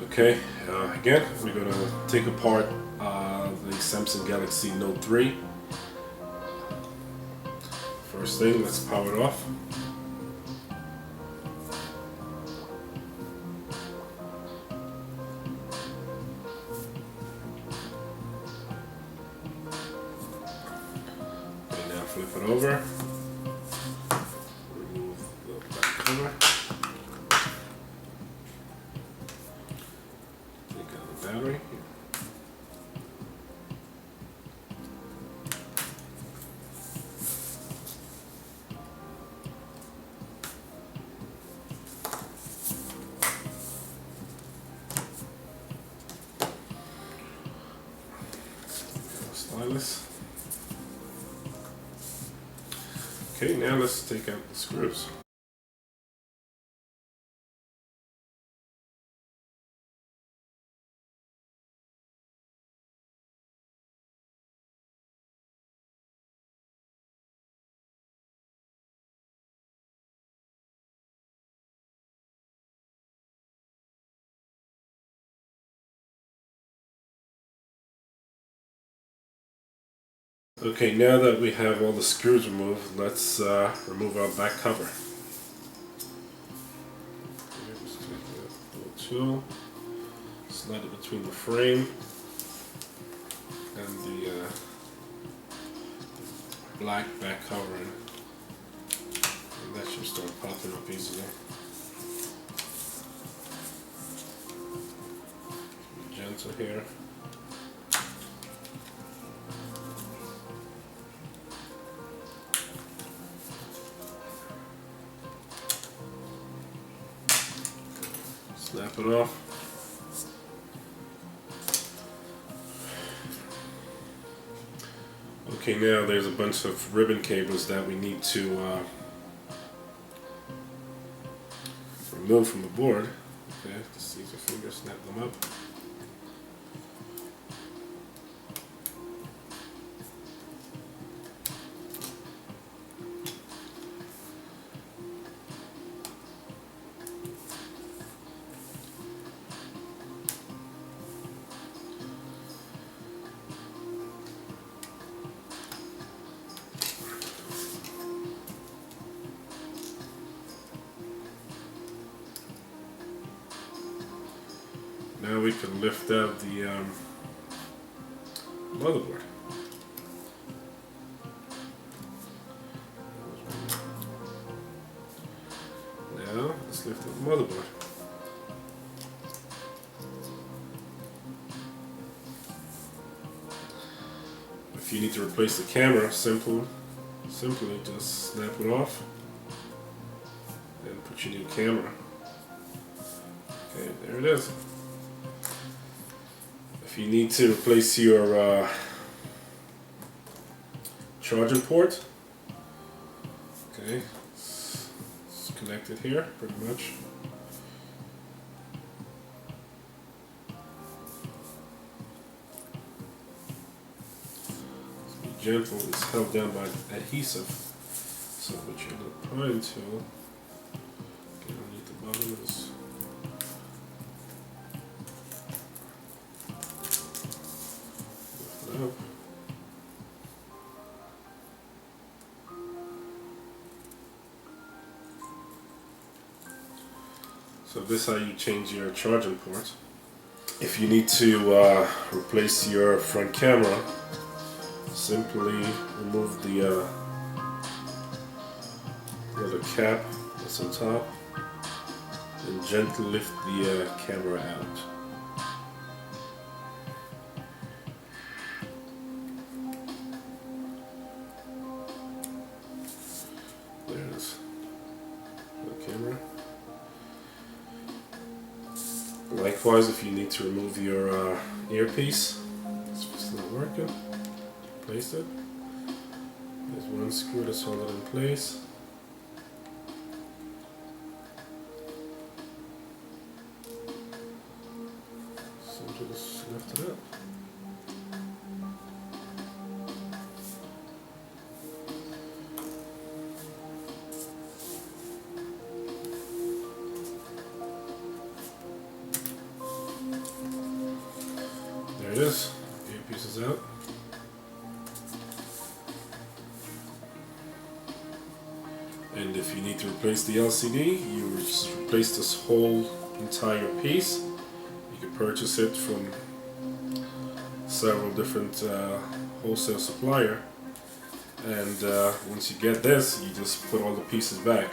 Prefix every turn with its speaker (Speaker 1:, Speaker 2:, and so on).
Speaker 1: Okay, again, we're going to take apart the Samsung Galaxy Note 3. First thing, let's power it off. Okay, now flip it over. Remove the back cover. Take out the battery. Stylus. Okay, now let's take out the screws. Okay, now that we have all the screws removed, let's remove our back cover. Okay, just take that little tool, slide it between the frame and the black back covering, and that should start popping up easily. Be gentle here. Snap it off. Okay, now there's a bunch of ribbon cables that we need to remove from the board. Okay, just use your finger, snap them up. Now we can lift out the motherboard. Now let's lift out the motherboard. If you need to replace the camera, simply just snap it off and put your new camera. Okay, there it is. If you need to replace your charging port, okay, it's connected here pretty much. Just be gentle, it's held down by adhesive. So what you're going to put into, get underneath the bottom of this. Up. So this is how you change your charging port. If you need to replace your front camera, simply remove the little cap that's on top and gently lift the camera out. There it is. The camera. Likewise, if you need to remove your earpiece, it's not working, place it. There's one screw that's holding it in place. Simply just lift it up. it is. Earpiece is out. And if you need to replace the LCD, you just replace this whole entire piece. You can purchase it from several different wholesale supplier. And once you get this, you just put all the pieces back.